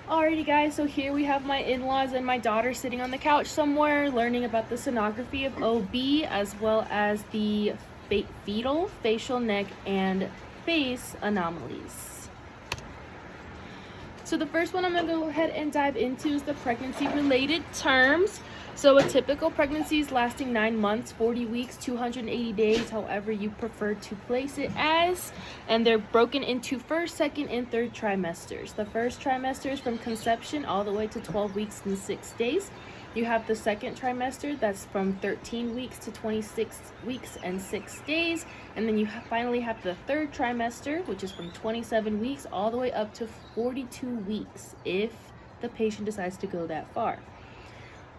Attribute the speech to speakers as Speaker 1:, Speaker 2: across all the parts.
Speaker 1: Alrighty guys, so here we have my in-laws and my daughter sitting on the couch somewhere learning about the sonography of OB as well as the fetal, facial, neck, and face anomalies. So the first one I'm going to go ahead and dive into is the pregnancy-related terms. So a typical pregnancy is lasting 9 months, 40 weeks, 280 days, however you prefer to place it as. And they're broken into first, second, and third trimesters. The first trimester is from conception all the way to 12 weeks and 6 days. You have the second trimester, that's from 13 weeks to 26 weeks and 6 days. And then you finally have the third trimester, which is from 27 weeks all the way up to 42 weeks if the patient decides to go that far.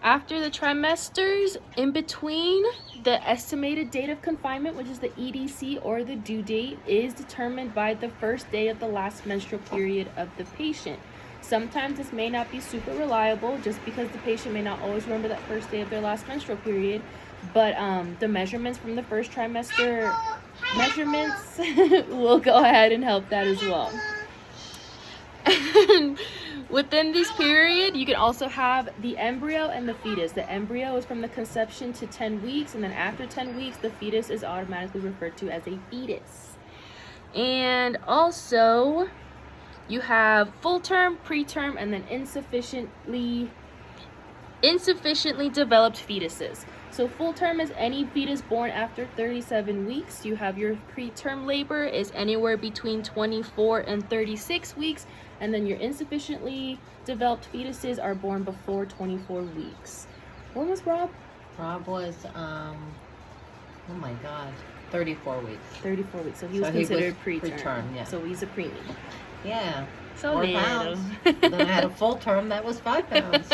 Speaker 1: After the trimesters, in between, the estimated date of confinement, which is the EDC or the due date, is determined by the first day of the last menstrual period of the patient. Sometimes this may not be super reliable just because the patient may not always remember that first day of their last menstrual period, but the measurements from the first trimester measurements will go ahead and help that as well. Within this period, you can also have the embryo and the fetus. The embryo is from the conception to 10 weeks, and then after 10 weeks, the fetus is automatically referred to as a fetus. And also, you have full term, preterm, and then insufficiently developed fetuses. So full term is any fetus born after 37 weeks. You have your preterm labor is anywhere between 24 and 36 weeks. And then your insufficiently developed fetuses are born before 24 weeks. When was Rob?
Speaker 2: Rob was, oh my God, 34 weeks.
Speaker 1: 34 weeks. So he was considered preterm.
Speaker 2: Yeah.
Speaker 1: So he's a preemie.
Speaker 2: Yeah.
Speaker 1: So
Speaker 2: 4 pounds. Then I had a full term that was 5 pounds.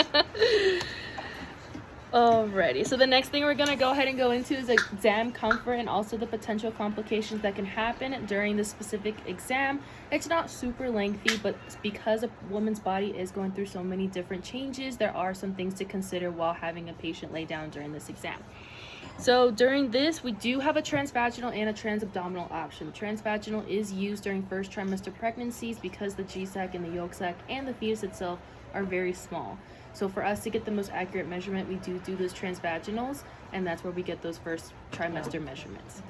Speaker 1: Alrighty, so the next thing we're going to go ahead and go into is exam comfort and also the potential complications that can happen during the specific exam. It's not super lengthy, but because a woman's body is going through so many different changes, there are some things to consider while having a patient lay down during this exam. So during this, we do have a transvaginal and a transabdominal option. Transvaginal is used during first trimester pregnancies because the G-sac and the yolk sac and the fetus itself are very small. So for us to get the most accurate measurement, we do those transvaginals, and that's where we get those first trimester measurements.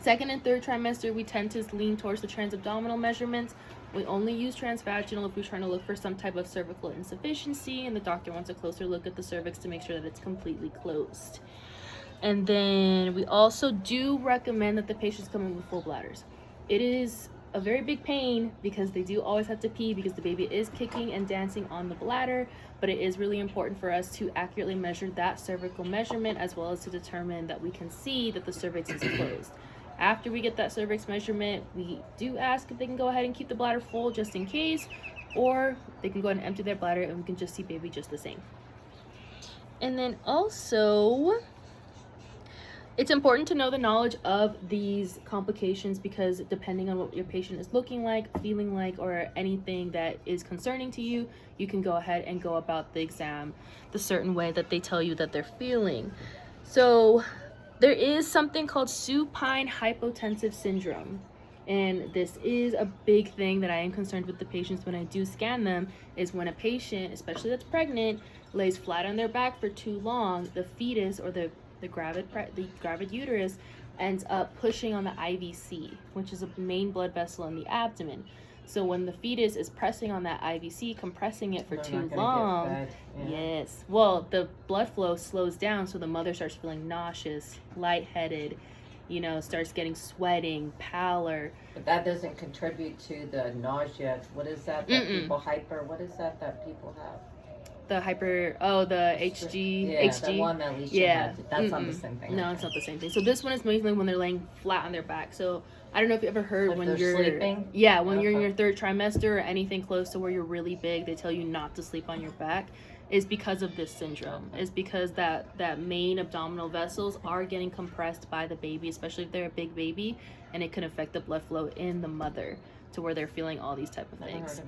Speaker 1: Second and third trimester, we tend to lean towards the transabdominal measurements. We only use transvaginal if we're trying to look for some type of cervical insufficiency, and the doctor wants a closer look at the cervix to make sure that it's completely closed. And then we also do recommend that the patients come in with full bladders. It is a very big pain because they do always have to pee because the baby is kicking and dancing on the bladder, but it is really important for us to accurately measure that cervical measurement as well as to determine that we can see that the cervix is closed. After we get that cervix measurement, we do ask if they can go ahead and keep the bladder full just in case, or they can go ahead and empty their bladder and we can just see baby just the same. And then also, it's important to know the knowledge of these complications because depending on what your patient is looking like, feeling like, or anything that is concerning to you, you can go ahead and go about the exam the certain way that they tell you that they're feeling. So there is something called supine hypotensive syndrome. And this is a big thing that I am concerned with the patients when I do scan them, is when a patient, especially that's pregnant, lays flat on their back for too long, the fetus or the gravid uterus ends up pushing on the IVC, which is a main blood vessel in the abdomen. So when the fetus is pressing on that IVC, compressing it for too long, yes, well, the blood flow slows down, so the mother starts feeling nauseous, lightheaded, starts getting sweating, pallor.
Speaker 2: But that doesn't contribute to the nausea. What is that people what is that people have?
Speaker 1: The HG.
Speaker 2: Yeah, HG. The one that Alicia had. That's not the same thing.
Speaker 1: No, it's not the same thing. So this one is mainly when they're laying flat on their back. So I don't know if you ever heard
Speaker 2: like
Speaker 1: when you're
Speaker 2: sleeping.
Speaker 1: Yeah, when you're in your third trimester or anything close to where you're really big, they tell you not to sleep on your back. Is because of this syndrome. Is because that main abdominal vessels are getting compressed by the baby, especially if they're a big baby, and it can affect the blood flow in the mother to where they're feeling all these type of things.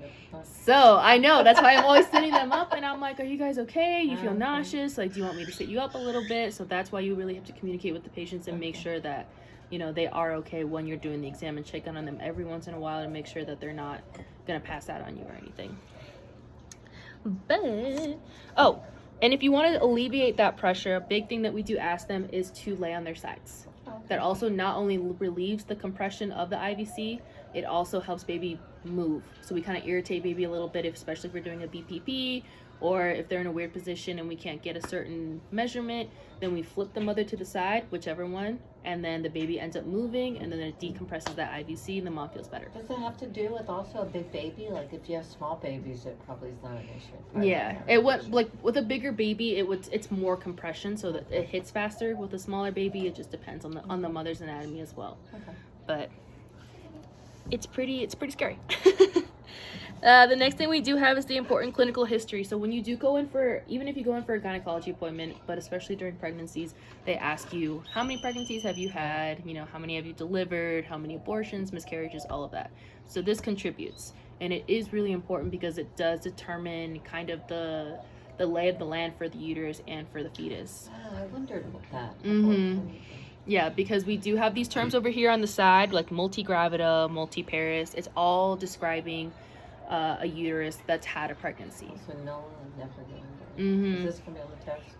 Speaker 1: So I know that's why I'm always sitting them up and I'm like, are you guys okay? You feel nauseous? Like, do you want me to sit you up a little bit? So that's why you really have to communicate with the patients and make sure that they are okay when you're doing the exam, and check in on them every once in a while to make sure that they're not gonna pass out on you or anything. But, oh, and if you want to alleviate that pressure, a big thing that we do ask them is to lay on their sides. That also not only relieves the compression of the IVC, it also helps baby move. So we kind of irritate baby a little bit, especially if we're doing a BPP, or if they're in a weird position and we can't get a certain measurement, then we flip the mother to the side, whichever one, and then the baby ends up moving, and then it decompresses that IVC and the mom feels better.
Speaker 2: Does it have to do with also a big baby? Like if you have small babies, it probably is not an issue.
Speaker 1: Yeah, it would, like with a bigger baby, it's more compression, so that it hits faster. With a smaller baby, it just depends on the mother's anatomy as well.
Speaker 2: Okay.
Speaker 1: But it's pretty scary. The next thing we do have is the important clinical history. So when you do go in for, even if you go in for a gynecology appointment, but especially during pregnancies, they ask you, how many pregnancies have you had? You know, how many have you delivered? How many abortions, miscarriages, all of that. So this contributes. And it is really important because it does determine kind of the lay of the land for the uterus and for the fetus.
Speaker 2: Oh, I wondered about that.
Speaker 1: Mm-hmm. Yeah, because we do have these terms over here on the side, like multigravida, multiparous. It's all describing a uterus that's had a pregnancy.
Speaker 2: So no one never done that.
Speaker 1: Mm-hmm.
Speaker 2: Is this going to be on the test?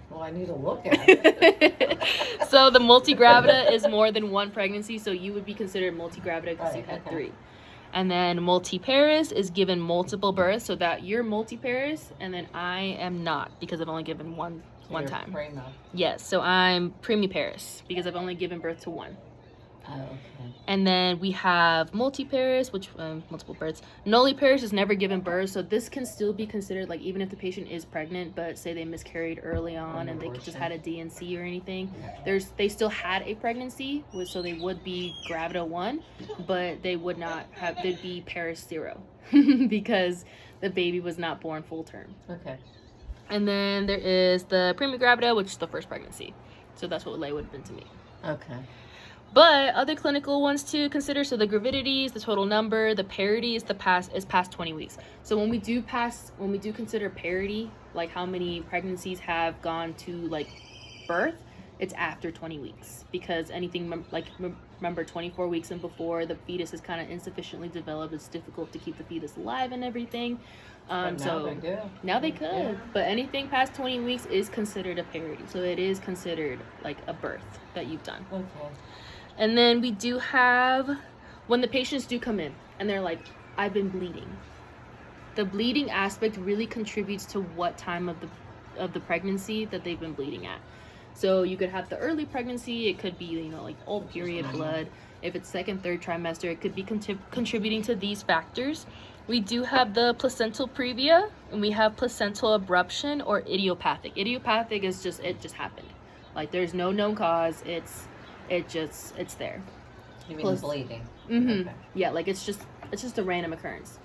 Speaker 2: Well, I need to look at it.
Speaker 1: So the multigravida is more than one pregnancy, so you would be considered multigravida because you had 3. And then multiparous is given multiple births, so that you're multiparous, and then I am not because I've only given one time.
Speaker 2: Prima.
Speaker 1: Yes, so I'm primiparous because I've only given birth to 1.
Speaker 2: Oh, okay.
Speaker 1: And then we have multiparous, which multiple births. Nulliparous is never given birth, so this can still be considered, like, even if the patient is pregnant, but say they miscarried early on and they just had a DNC or anything, they still had a pregnancy, so they would be gravida 1, but they would not have, they'd be parous 0 because the baby was not born full term.
Speaker 2: Okay.
Speaker 1: And then there is the primigravida, which is the first pregnancy. So that's what lay would have been to me.
Speaker 2: Okay.
Speaker 1: But other clinical ones to consider, so the gravidities, the total number, the parity is past 20 weeks. So when we do consider parity, like how many pregnancies have gone to like birth, it's after 20 weeks because anything remember 24 weeks and before, the fetus is kind of insufficiently developed. It's difficult to keep the fetus alive and everything. Now they could, yeah. But anything past 20 weeks is considered a parity. So it is considered like a birth that you've done.
Speaker 2: Okay.
Speaker 1: And then we do have when the patients do come in and they're like, I've been bleeding. The bleeding aspect really contributes to what time of the pregnancy that they've been bleeding at. So you could have the early pregnancy, it could be, like all period blood. If it's second, third trimester, it could be contributing to these factors. We do have the placental previa, and we have placental abruption or idiopathic. Idiopathic is it just happened. Like there's no known cause, it's there.
Speaker 2: You mean bleeding?
Speaker 1: Mm-hmm. Okay. Yeah, like it's just a random occurrence.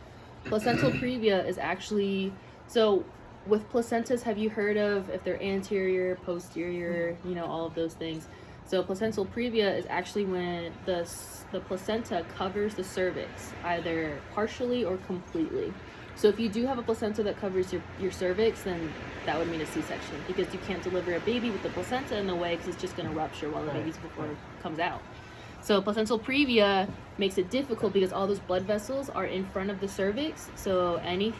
Speaker 1: Placental previa is actually, so with placentas, have you heard of if they're anterior, posterior, all of those things? So placental previa is actually when the placenta covers the cervix, either partially or completely. So if you do have a placenta that covers your cervix, then that would mean a C-section because you can't deliver a baby with the placenta in the way because it's just going to rupture while the baby's before it comes out. So placental previa makes it difficult because all those blood vessels are in front of the cervix. So any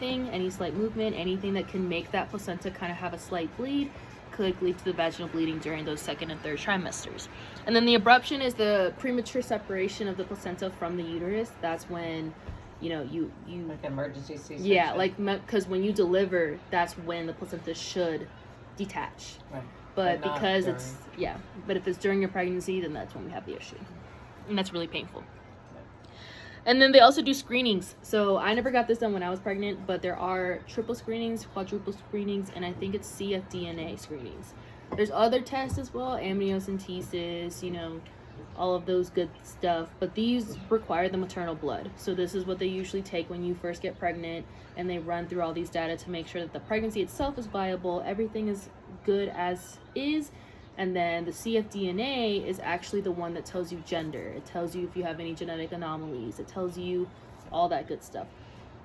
Speaker 1: slight movement, anything that can make that placenta kind of have a slight bleed could lead to the vaginal bleeding during those second and third trimesters. And then the abruption is the premature separation of the placenta from the uterus. That's when, you
Speaker 2: like emergency C-section.
Speaker 1: Yeah, like because when you deliver, that's when the placenta should detach.
Speaker 2: Right.
Speaker 1: But because but if it's during your pregnancy, then that's when we have the issue. And that's really painful. And then they also do screenings. So I never got this done when I was pregnant, but there are triple screenings, quadruple screenings, and I think it's cfDNA screenings. There's other tests as well, amniocentesis, all of those good stuff. But these require the maternal blood. So this is what they usually take when you first get pregnant, and they run through all these data to make sure that the pregnancy itself is viable, everything is good as is. And then the cfDNA is actually the one that tells you gender. It tells you if you have any genetic anomalies. It tells you all that good stuff.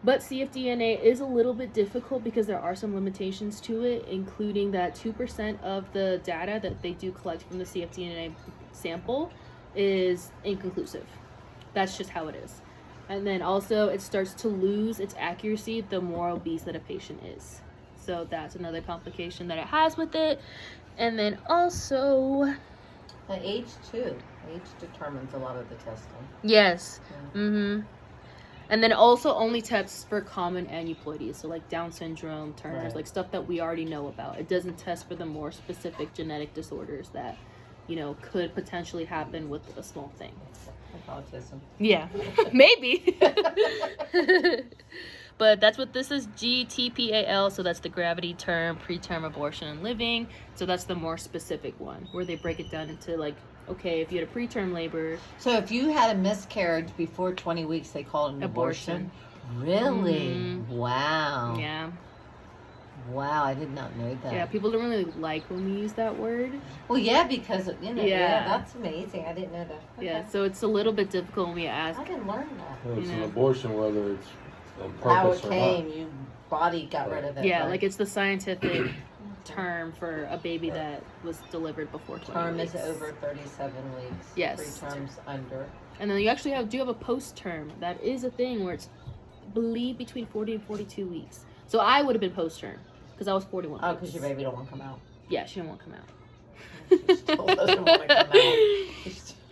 Speaker 1: But cfDNA is a little bit difficult because there are some limitations to it, including that 2% of the data that they do collect from the cfDNA sample is inconclusive. That's just how it is. And then also it starts to lose its accuracy the more obese that a patient is. So that's another complication that it has with it. And then also...
Speaker 2: The age, too. Age determines a lot of the testing.
Speaker 1: Yes.
Speaker 2: Yeah.
Speaker 1: Mm-hmm. And then also only tests for common aneuploidies, so like Down syndrome, Turner's,
Speaker 2: Right.
Speaker 1: like stuff that we already know about. It doesn't test for the more specific genetic disorders that, you know, could potentially happen with a small thing.
Speaker 2: Like autism.
Speaker 1: Yeah, maybe. But that's what this is, GTPAL, so that's the gravity term, preterm abortion and living. So that's the more specific one, where they break it down into like, okay, if you had a preterm labor.
Speaker 2: So if you had a miscarriage before 20 weeks, they call it an abortion? Really?
Speaker 1: Mm-hmm.
Speaker 2: Wow.
Speaker 1: Yeah.
Speaker 2: Wow, I did not know that.
Speaker 1: Yeah, people don't really like when we use that word.
Speaker 2: Well, yeah, because, you know,
Speaker 1: Yeah.
Speaker 2: that's amazing. I didn't know that. Okay.
Speaker 1: Yeah, so it's a little bit difficult when we ask.
Speaker 2: I didn't learn that.
Speaker 3: Well, it's
Speaker 1: You
Speaker 3: an
Speaker 1: know.
Speaker 3: abortion, whether it's on
Speaker 2: How
Speaker 3: purpose
Speaker 2: it
Speaker 3: or
Speaker 2: came,
Speaker 3: not.
Speaker 2: your body got rid of it.
Speaker 1: Yeah,
Speaker 2: right?
Speaker 1: like it's the scientific term for a baby that was delivered before 20
Speaker 2: term
Speaker 1: weeks.
Speaker 2: is over 37 weeks.
Speaker 1: Yes.
Speaker 2: 3 terms under.
Speaker 1: And then you actually have a post-term. That is a thing where it's, I believe, between 40 and 42 weeks. So I would have been post-term because I was 41
Speaker 2: Oh,
Speaker 1: weeks.
Speaker 2: because your baby don't want to come out.
Speaker 1: Yeah, she didn't want to come out.
Speaker 2: She still doesn't want to come out.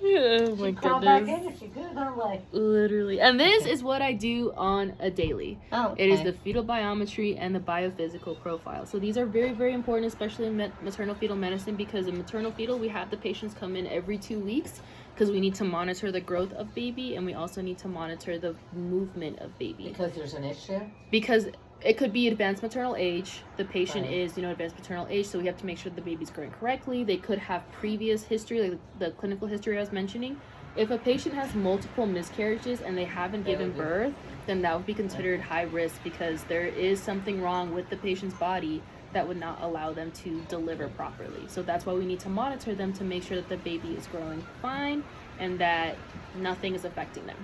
Speaker 1: Oh my
Speaker 2: She'd crawl back
Speaker 1: goodness.
Speaker 2: in if she could, I'm like.
Speaker 1: Literally. And this is what I do on a daily.
Speaker 2: Oh,
Speaker 1: It is
Speaker 2: okay.
Speaker 1: the fetal biometry and the biophysical profile. So these are very, very important, especially in maternal fetal medicine, because in maternal fetal, we have the patients come in every 2 weeks because we need to monitor the growth of baby, and we also need to monitor the movement of baby.
Speaker 2: Because there's an issue?
Speaker 1: Because it could be advanced maternal age. The patient
Speaker 2: Right.
Speaker 1: is, advanced maternal age, so we have to make sure the baby's growing correctly. They could have previous history, like the clinical history I was mentioning. If a patient has multiple miscarriages and they haven't given birth, then that would be considered high risk because there is something wrong with the patient's body that would not allow them to deliver properly. So that's why we need to monitor them to make sure that the baby is growing fine and that nothing is affecting them.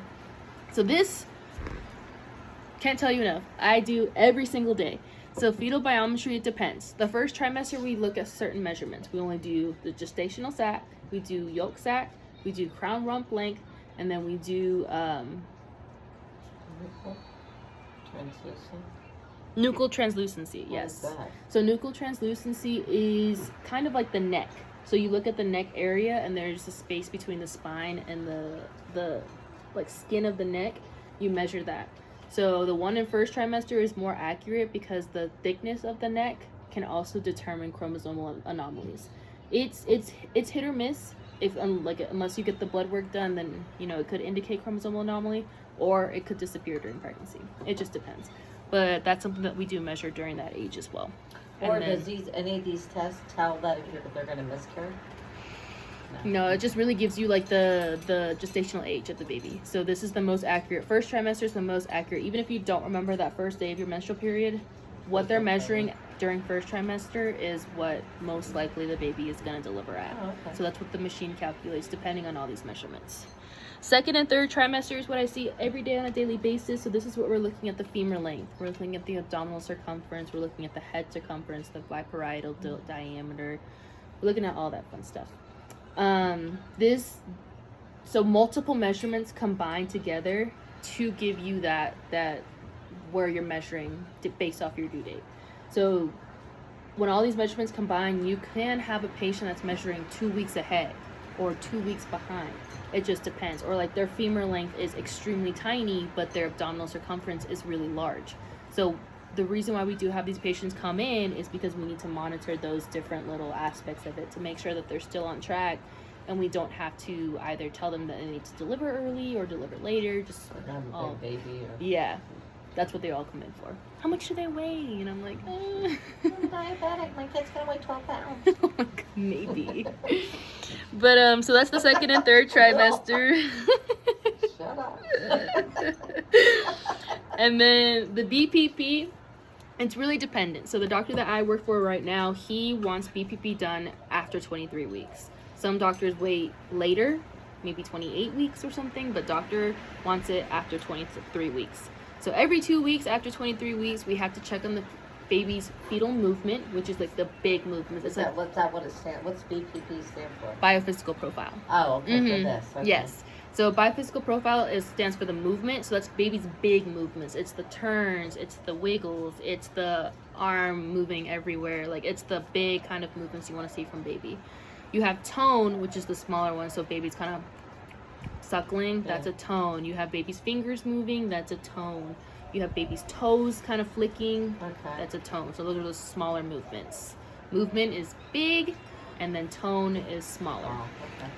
Speaker 1: So this, can't tell you enough, I do every single day. So fetal biometry, it depends. The first trimester, we look at certain measurements. We only do the gestational sac, we do yolk sac, we do crown rump length, and then we do
Speaker 2: Translucent?
Speaker 1: nuchal translucency. Yes.
Speaker 2: What is that?
Speaker 1: So nuchal translucency is kind of like the neck. So you look at the neck area, and there's a space between the spine and the like skin of the neck. You measure that. So the one in first trimester is more accurate because the thickness of the neck can also determine chromosomal anomalies. It's hit or miss. If unless you get the blood work done, then it could indicate chromosomal anomaly, or it could disappear during pregnancy. It just depends. But that's something that we do measure during that age as well.
Speaker 2: Or
Speaker 1: And then-
Speaker 2: does any of these tests tell that if they're going to miscarry?
Speaker 1: No, it just really gives you like the gestational age of the baby. So this is the most accurate. First trimester is the most accurate. Even if you don't remember that first day of your menstrual period, what they're measuring during first trimester is what most likely the baby is going to deliver at.
Speaker 2: Oh, okay.
Speaker 1: So that's what the machine calculates depending on all these measurements. Second and third trimester is what I see every day on a daily basis. So this is what we're looking at: the femur length. We're looking at the abdominal circumference. We're looking at the head circumference, the biparietal diameter. We're looking at all that fun stuff. So multiple measurements combined together to give you that where you're measuring based off your due date. So when all these measurements combine, you can have a patient that's measuring 2 weeks ahead or 2 weeks behind. It just depends. Or like their femur length is extremely tiny, but their abdominal circumference is really large. So the reason why we do have these patients come in is because we need to monitor those different little aspects of it to make sure that they're still on track, and we don't have to either tell them that they need to deliver early or deliver later. Just
Speaker 2: Or not a
Speaker 1: all,
Speaker 2: big baby. Or...
Speaker 1: yeah, that's what they all come in for. How much do they weigh? And I'm like,
Speaker 2: I'm diabetic. My kid's going to weigh 12 pounds.
Speaker 1: maybe. But so that's the second and third trimester.
Speaker 2: Shut up.
Speaker 1: And then the BPP, it's really dependent. So the doctor that I work for right now, he wants BPP done after 23 weeks. Some doctors wait later, maybe 28 weeks or something, but doctor wants it after 23 weeks. So every 2 weeks after 23 weeks, we have to check on the baby's fetal movement, which is like the big movement. It's like
Speaker 2: What's BPP stand for?
Speaker 1: biophysical profile.
Speaker 2: Oh, okay, for this. Okay.
Speaker 1: Yes. So biphysical profile stands for the movement. So that's baby's big movements. It's the turns, it's the wiggles, it's the arm moving everywhere. Like it's the big kind of movements you want to see from baby. You have tone, which is the smaller one. So baby's kind of suckling, that's a tone. You have baby's fingers moving, that's a tone. You have baby's toes kind of flicking, that's a tone. So those are the smaller movements. Movement is big, and then tone is smaller.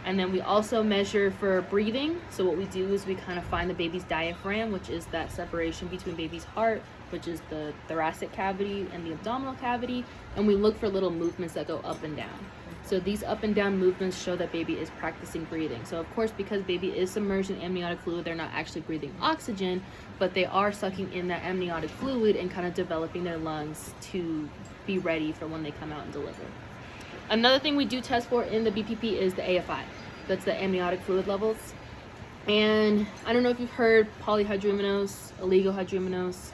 Speaker 1: And then we also measure for breathing. So what we do is we kind of find the baby's diaphragm, which is that separation between baby's heart, which is the thoracic cavity, and the abdominal cavity, and we look for little movements that go up and down. So these up and down movements show that baby is practicing breathing. So of course, because baby is submerged in amniotic fluid, they're not actually breathing oxygen, but they are sucking in that amniotic fluid and kind of developing their lungs to be ready for when they come out and deliver. Another thing we do test for in the BPP is the AFI. That's the amniotic fluid levels. And I don't know if you've heard polyhydramnios, oligohydramnios.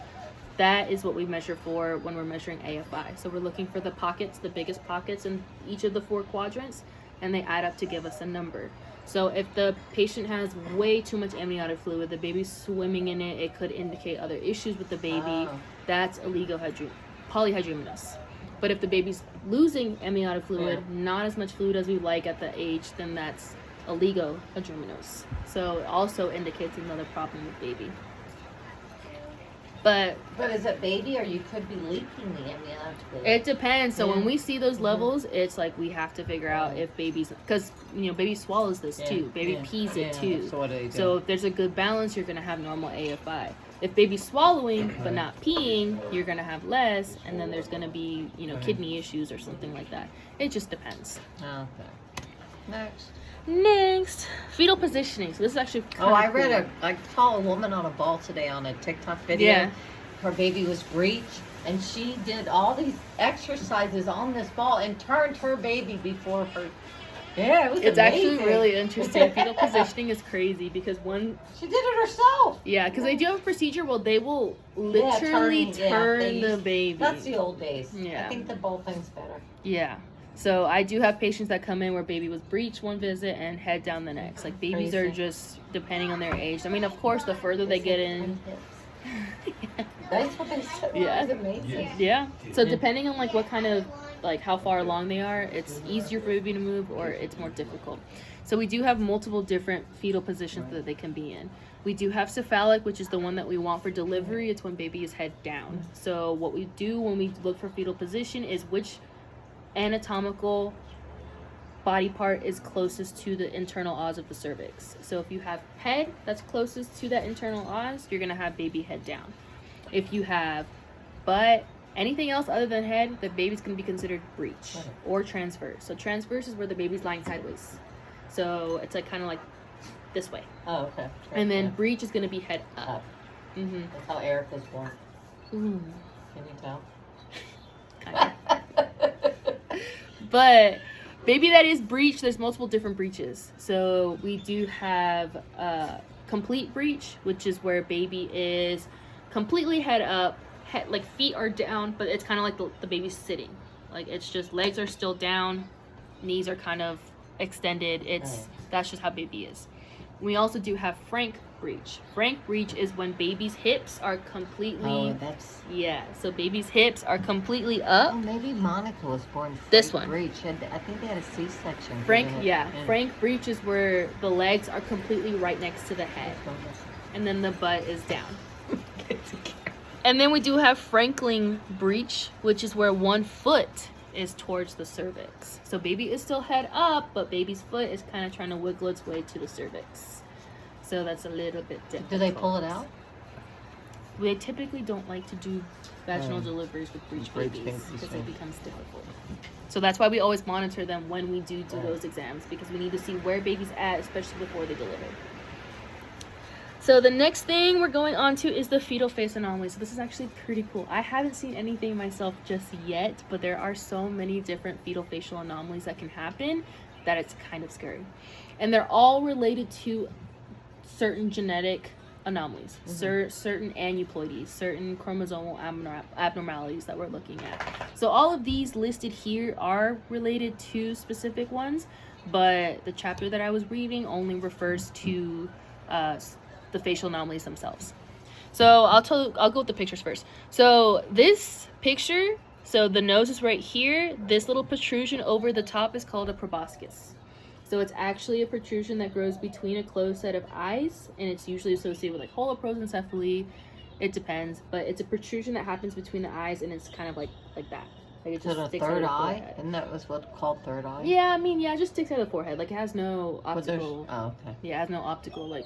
Speaker 1: That is what we measure for when we're measuring AFI. So we're looking for the pockets, the biggest pockets in each of the 4 quadrants, and they add up to give us a number. So if the patient has way too much amniotic fluid, the baby's swimming in it, it could indicate other issues with the baby. That's polyhydramnios. But if the baby's losing amniotic fluid, not as much fluid as we like at the age, then that's oligohydramnios. So it also indicates another problem with baby. But
Speaker 2: is it baby, or you could be leaking the amniotic fluid?
Speaker 1: It depends. So when we see those levels, it's like we have to figure out if baby's, because baby swallows this too. Baby pees it too.
Speaker 2: So what do they do?
Speaker 1: So if there's a good balance, you're gonna have normal AFI. If baby's swallowing but not peeing, you're gonna have less, and then there's gonna be kidney issues or something like that. It just depends.
Speaker 2: Okay.
Speaker 1: Next, fetal positioning. So this is actually
Speaker 2: I saw a woman on a ball today on a TikTok video.
Speaker 1: Yeah.
Speaker 2: Her baby was breech, and she did all these exercises on this ball and turned her baby before her. Yeah, it was
Speaker 1: It's
Speaker 2: amazing.
Speaker 1: actually really interesting. Fetal positioning is crazy because
Speaker 2: she did it herself.
Speaker 1: Yeah, because they do have a procedure where they will literally turn the baby.
Speaker 2: That's the old days.
Speaker 1: Yeah.
Speaker 2: I think the ball thing's better.
Speaker 1: Yeah. So I do have patients that come in where baby was breech one visit and head down the next. Like babies are just depending on their age. I mean, of course, the further they get in.
Speaker 2: That's what they said.
Speaker 1: Yeah.
Speaker 2: It's amazing.
Speaker 1: Yeah. So depending on like what kind of how far along they are, it's easier for baby to move or it's more difficult. So we do have multiple different fetal positions that they can be in. We do have cephalic, which is the one that we want for delivery. It's when baby is head down. So what we do when we look for fetal position is which anatomical body part is closest to the internal os of the cervix. So if you have head that's closest to that internal os, you're gonna have baby head down. If you have butt, anything else other than head, the baby's gonna be considered breech or transverse. So transverse is where the baby's lying sideways. So it's like kind of like this way.
Speaker 2: Oh, okay.
Speaker 1: And then breech is gonna be head up.
Speaker 2: That's how Eric was born.
Speaker 1: Ooh.
Speaker 2: Can you tell?
Speaker 1: Kind of. But baby that is breech, there's multiple different breeches. So we do have complete breech, which is where baby is completely head up, like feet are down, but it's kind of like the baby's sitting. Like it's just legs are still down, knees are kind of extended. That's just how baby is. We also do have frank breech. Frank breech is when baby's hips are completely so baby's hips are completely up.
Speaker 2: Oh, maybe Monica was born
Speaker 1: this one.
Speaker 2: Breech. I think they had a C-section.
Speaker 1: Frank breech is where the legs are completely right next to the head, and then the butt is down. And then we do have Frankling breech, which is where one foot is towards the cervix. So baby is still head up, but baby's foot is kind of trying to wiggle its way to the cervix. So that's a little bit difficult.
Speaker 2: Do they pull it out?
Speaker 1: They typically don't like to do vaginal deliveries with breech babies because it becomes difficult. So that's why we always monitor them when we do those exams, because we need to see where baby's at, especially before they deliver. So the next thing we're going on to is the fetal face anomaly. So this is actually pretty cool. I haven't seen anything myself just yet, but there are so many different fetal facial anomalies that can happen that it's kind of scary. And they're all related to certain genetic anomalies, certain aneuploidies, certain chromosomal abnormalities that we're looking at. So all of these listed here are related to specific ones, but the chapter that I was reading only refers to the facial anomalies themselves. So I'll go with the pictures first. So this picture, so the nose is right here. This little protrusion over the top is called a proboscis. So it's actually a protrusion that grows between a closed set of eyes, and it's usually associated with like holoprosencephaly. It depends, but it's a protrusion that happens between the eyes, and it's kind of like that. Like it just
Speaker 2: the
Speaker 1: sticks
Speaker 2: third
Speaker 1: out of the
Speaker 2: eye?
Speaker 1: forehead.
Speaker 2: Isn't that was what called third eye?
Speaker 1: Yeah, I mean, yeah, it just sticks out of the forehead. Like it has no
Speaker 2: But there's-
Speaker 1: optical.
Speaker 2: Oh, okay.
Speaker 1: Yeah, it has no optical like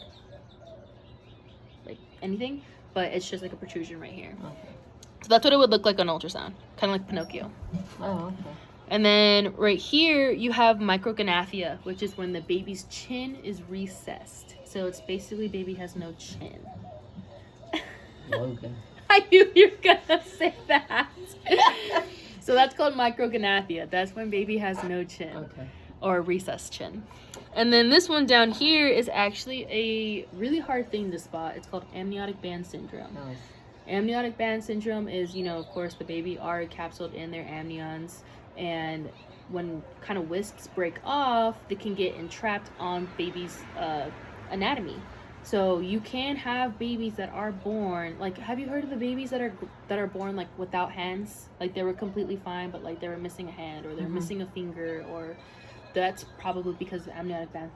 Speaker 1: anything, but it's just like a protrusion right here.
Speaker 2: Okay.
Speaker 1: So that's what it would look like on ultrasound, kind of like Pinocchio.
Speaker 2: Oh, okay.
Speaker 1: And then right here you have micrognathia, which is when the baby's chin is recessed. So it's basically baby has no chin.
Speaker 2: Logan.
Speaker 1: I knew you were gonna say that. So that's called micrognathia. That's when baby has no chin.
Speaker 2: Okay.
Speaker 1: Or a recessed chin. And then this one down here is actually a really hard thing to spot. It's called amniotic band syndrome.
Speaker 2: Nice.
Speaker 1: Amniotic band syndrome is, of course, the baby are capsuled in their amnions, and when kind of wisps break off, they can get entrapped on baby's anatomy. So you can have babies that are born, like, have you heard of the babies that are born like without hands? Like they were completely fine, but like they were missing a hand or they're missing a finger, or that's probably because of amniotic band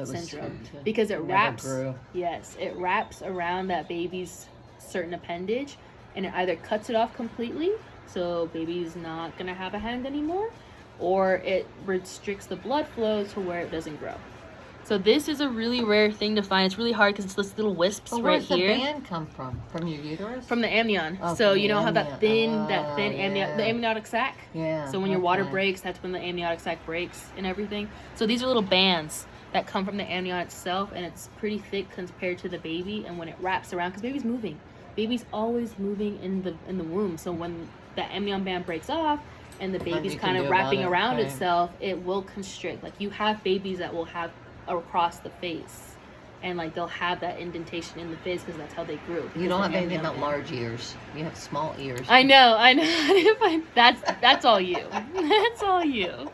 Speaker 1: syndrome. Because it wraps, it wraps around that baby's certain appendage, and it either cuts it off completely, so baby's not gonna have a hand anymore, or it restricts the blood flow to where it doesn't grow. So this is a really rare thing to find. It's really hard because it's this little wisps right here.
Speaker 2: Where does the band come from? From your uterus?
Speaker 1: From the amnion.
Speaker 2: Oh,
Speaker 1: so
Speaker 2: from
Speaker 1: you
Speaker 2: the
Speaker 1: know how that
Speaker 2: amnion.
Speaker 1: thin amnion, the amniotic sac?
Speaker 2: Yeah.
Speaker 1: So when your water breaks, that's when the amniotic sac breaks and everything. So these are little bands that come from the amnion itself, and it's pretty thick compared to the baby. And when it wraps around, because baby's moving. Baby's always moving in the womb. So when the amnion band breaks off and the baby's kind of wrapping around itself, it will constrict. Like you have babies that will have across the face, and like they'll have that indentation in the face because that's how they grew.
Speaker 2: You don't have anything about large ears. You have small ears.
Speaker 1: I know. That's all you. That's all you.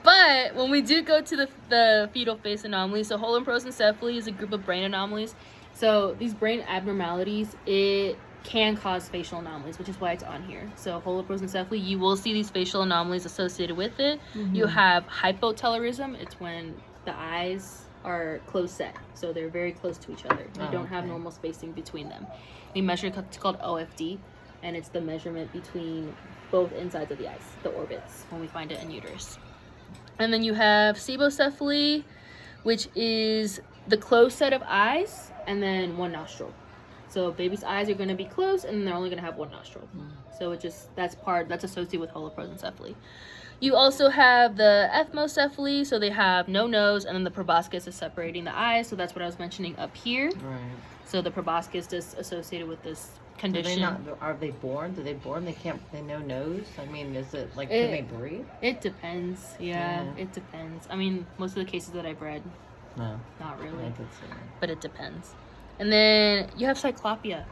Speaker 1: But when we do go to the fetal face anomalies, so Holland prosencephaly is a group of brain anomalies. So these brain abnormalities, it can cause facial anomalies, which is why it's on here. So holoprosencephaly, you will see these facial anomalies associated with it. You have hypotelerism. It's when the eyes are close set, so they're very close to each other. You don't have normal spacing between them. We measure, it's called OFD, and it's the measurement between both insides of the eyes, the orbits, when we find it in uterus. And then you have sebocephaly, which is the closed set of eyes and then one nostril. So baby's eyes are going to be closed, and they're only going to have one nostril. So it just that's associated with holoprosencephaly. You also have the ethmocephaly, so they have no nose, and then the proboscis is separating the eyes. So that's what I was mentioning up here.
Speaker 2: Right.
Speaker 1: So the proboscis is associated with this condition.
Speaker 2: Are they born? Do they born? They no nose? I mean, is it like, can they breathe?
Speaker 1: It depends. Yeah, it depends. I mean, most of the cases that I've read,
Speaker 2: No.
Speaker 1: not really.
Speaker 2: I could see that.
Speaker 1: But it depends. And then you have cyclopia.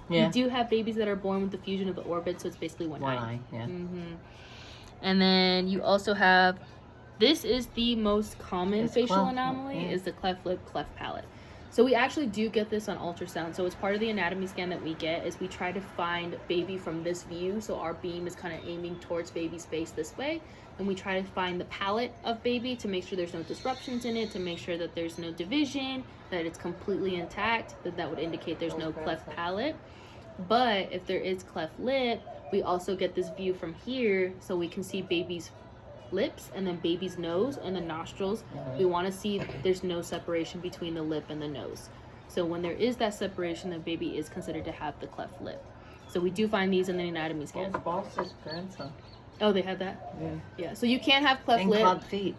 Speaker 2: Yeah.
Speaker 1: You do have babies that are born with the fusion of the orbit, so it's basically one eye.
Speaker 2: One eye, yeah.
Speaker 1: And then you also have, this is the most common facial anomaly, is the cleft lip, cleft palate. So we actually do get this on ultrasound. So it's part of the anatomy scan that we get, is we try to find baby from this view. So our beam is kind of aiming towards baby's face this way. And we try to find the palate of baby to make sure there's no disruptions in it, to make sure that there's no division, that it's completely intact, that would indicate there's no cleft palate. But if there is cleft lip, we also get this view from here, so we can see baby's lips and then baby's nose and the nostrils. We want to see there's no separation between the lip and the nose. So when there is that separation, the baby is considered to have the cleft lip. So we do find these in the anatomy scan.
Speaker 2: Boss's grandson.
Speaker 1: Oh, they have that?
Speaker 2: Yeah.
Speaker 1: Yeah, so you can't have cleft lip.
Speaker 2: And club feet.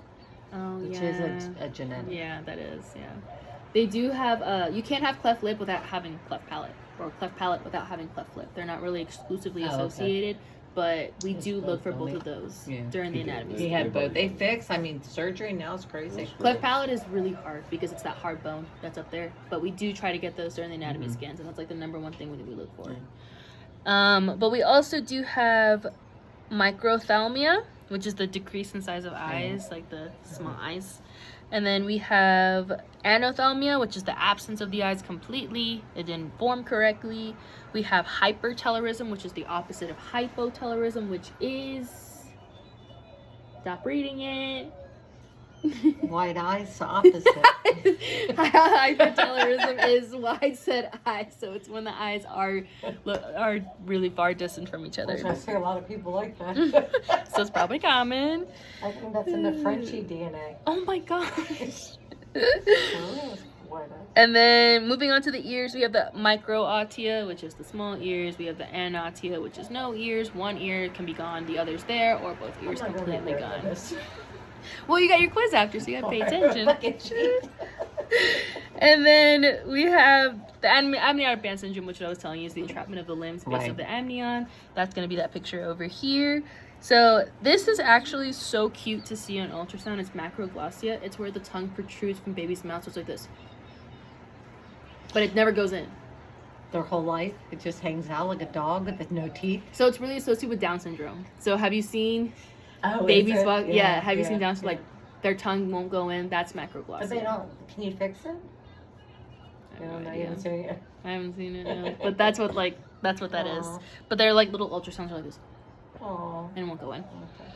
Speaker 1: Oh,
Speaker 2: which
Speaker 1: yeah.
Speaker 2: is a genetic.
Speaker 1: Yeah, that is, yeah. They do have, you can't have cleft lip without having cleft palate, or cleft palate without having cleft lip. They're not really exclusively associated, but we do look for both of those during the anatomy
Speaker 2: He
Speaker 1: scan.
Speaker 2: had both. They fix. I mean, surgery now is crazy.
Speaker 1: Cleft palate is really hard because it's that hard bone that's up there, but we do try to get those during the anatomy scans, and that's like the number one thing we look for. But we also do have microphthalmia, which is the decrease in size of eyes, like the small eyes. And then we have anophthalmia, which is the absence of the eyes completely. It didn't form correctly. We have hypertelorism, which is the opposite of hypotelorism, which is... Stop reading it.
Speaker 2: White eyes, the opposite.
Speaker 1: Hypertelorism is wide set eyes, so it's when the eyes are really far distant from each other.
Speaker 2: I see a lot of people like that.
Speaker 1: So it's probably common.
Speaker 2: I think that's in the Frenchie DNA.
Speaker 1: Oh my gosh.
Speaker 2: White eyes.
Speaker 1: And then moving on to the ears, we have the microtia, which is the small ears. We have the anotia, which is no ears. One ear can be gone, the other's there, or both ears completely gone. Well, you got your quiz after, so you gotta pay attention. And then we have the amniotic band syndrome, which I was telling you is the entrapment of the limbs base of the amnion. That's gonna be that picture over here. So this is actually so cute to see on ultrasound. It's macroglossia. It's where the tongue protrudes from baby's mouth, so it's like this. But it never goes in.
Speaker 2: Their whole life, it just hangs out like a dog with no teeth.
Speaker 1: So it's really associated with Down syndrome. So have you seen...
Speaker 2: Oh,
Speaker 1: babies walk, have you seen Down syndrome? Like their tongue won't go in. That's macroglossia.
Speaker 2: But they don't. Can you fix it?
Speaker 1: I have no
Speaker 2: You haven't seen it.
Speaker 1: I haven't seen it. No. But that's what that is. But they're like little ultrasounds are like this.
Speaker 2: Aww.
Speaker 1: And won't go in.
Speaker 2: Okay.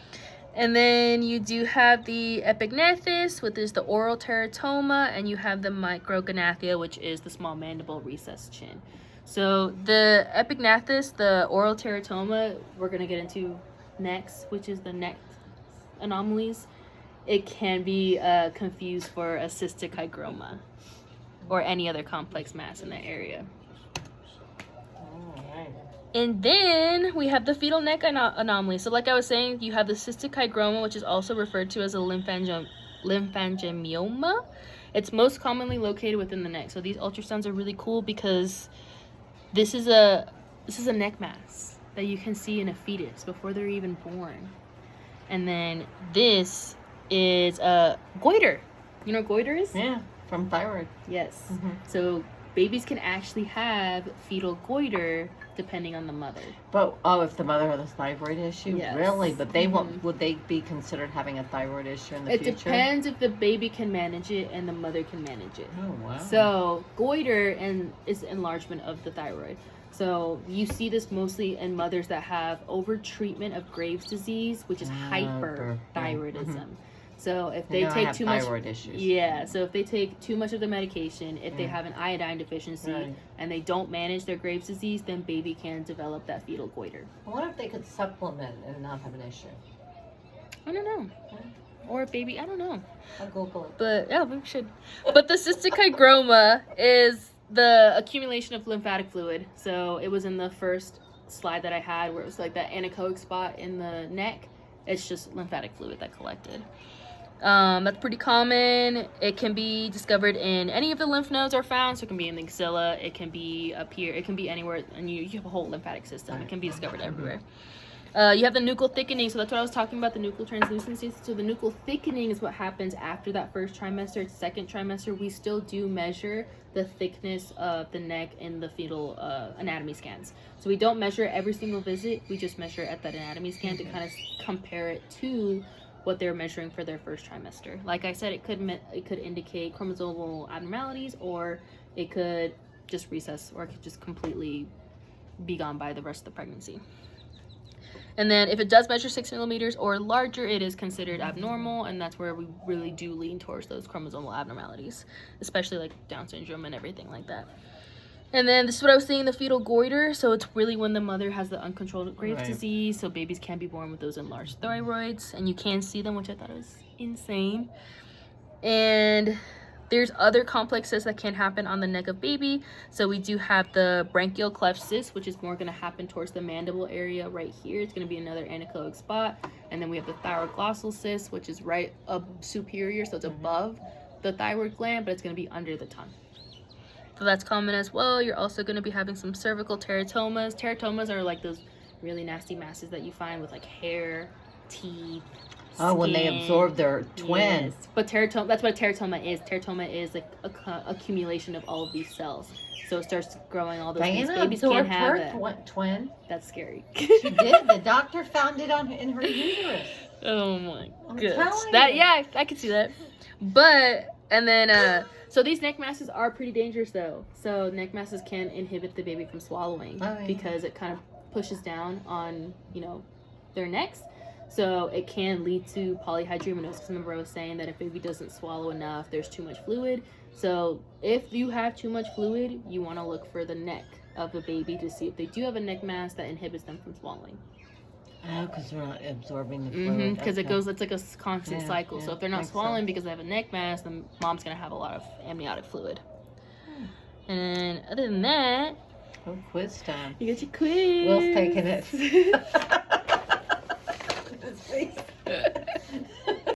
Speaker 1: And then you do have the epignathes, which is the oral teratoma, and you have the micrognathia, which is the small mandible recessed chin. So the epignathes, the oral teratoma, we're gonna get into next, which is the neck anomalies. It can be confused for a cystic hygroma or any other complex mass in that area. And then we have the fetal neck anomaly. So like I was saying, you have the cystic hygroma, which is also referred to as a lymphangioma. It's most commonly located within the neck. So these ultrasounds are really cool because this is a neck mass that you can see in a fetus before they're even born. And then this is a goiter. You know what goiter is?
Speaker 2: Yeah, from thyroid.
Speaker 1: Yes.
Speaker 2: Mm-hmm.
Speaker 1: So babies can actually have fetal goiter depending on the mother.
Speaker 2: But if the mother has a thyroid issue,
Speaker 1: yes.
Speaker 2: Really? But they won't. Would they be considered having a thyroid issue in the future?
Speaker 1: It depends if the baby can manage it and the mother can manage it.
Speaker 2: Oh wow.
Speaker 1: So goiter is enlargement of the thyroid. So you see this mostly in mothers that have over-treatment of Graves' disease, which is hyperthyroidism.
Speaker 2: Mm-hmm.
Speaker 1: So if they take too much
Speaker 2: thyroid issues.
Speaker 1: Yeah, so if they take too much of the medication, if they have an iodine deficiency and they don't manage their Graves' disease, then baby can develop that fetal goiter.
Speaker 2: I wonder if they could supplement and not have an issue.
Speaker 1: I don't know. Or a baby, I don't know.
Speaker 2: I'll Google it.
Speaker 1: But yeah, we should. But the cystic hygroma is the accumulation of lymphatic fluid. So it was in the first slide that I had where it was like that anechoic spot in the neck. It's just lymphatic fluid that collected. That's pretty common. It can be discovered in any of the lymph nodes are found. So it can be in the axilla, it can be up here, it can be anywhere, and you have a whole lymphatic system. It can be discovered everywhere. You have the nuchal thickening. So that's what I was talking about, the nuchal translucency. So the nuchal thickening is what happens after that first trimester. Second trimester, we still do measure the thickness of the neck in the fetal anatomy scans. So we don't measure it every single visit. We just measure it at that anatomy scan to kind of compare it to what they're measuring for their first trimester. Like I said, it could indicate chromosomal abnormalities, or it could just recess, or it could just completely be gone by the rest of the pregnancy. And then if it does measure 6 millimeters or larger, it is considered abnormal, and that's where we really do lean towards those chromosomal abnormalities, especially like Down syndrome and everything like that. And then this is what I was saying, the fetal goiter. So it's really when the mother has the uncontrolled Graves' disease. So babies can be born with those enlarged thyroids, and you can see them, which I thought was insane. And there's other complex cysts that can happen on the neck of baby. So we do have the branchial cleft cyst, which is more going to happen towards the mandible area right here. It's going to be another anechoic spot. And then we have the thyroglossal cyst, which is right up superior. So it's above the thyroid gland, but it's going to be under the tongue. So that's common as well. You're also going to be having some cervical teratomas. Teratomas are like those really nasty masses that you find with like hair, teeth,
Speaker 2: Oh, when they
Speaker 1: skin.
Speaker 2: absorb their twin.
Speaker 1: Yes. But teratoma, that's what a teratoma is. Teratoma is like accumulation of all of these cells. So it starts growing all those things.
Speaker 2: Diana
Speaker 1: Babies can't
Speaker 2: absorbed
Speaker 1: have
Speaker 2: her
Speaker 1: it.
Speaker 2: twin.
Speaker 1: That's scary.
Speaker 2: She did. The doctor found it in her uterus.
Speaker 1: Oh my
Speaker 2: I'm
Speaker 1: goodness.
Speaker 2: telling
Speaker 1: That
Speaker 2: you.
Speaker 1: yeah, I can see that. But and then so these neck masses are pretty dangerous though. So neck masses can inhibit the baby from swallowing because it kind of pushes down on, you know, their necks. So it can lead to polyhydramnios. Remember I was saying that if baby doesn't swallow enough, there's too much fluid. So if you have too much fluid, you want to look for the neck of the baby to see if they do have a neck mass that inhibits them from swallowing.
Speaker 2: Oh, because they're not absorbing the fluid.
Speaker 1: Because it goes, it's like a constant cycle. So if they're not
Speaker 2: makes
Speaker 1: swallowing
Speaker 2: sense.
Speaker 1: because they have a neck mass, then mom's going to have a lot of amniotic fluid. And other than that,
Speaker 2: Oh, quiz time.
Speaker 1: you get your quiz.
Speaker 2: Will's taking it.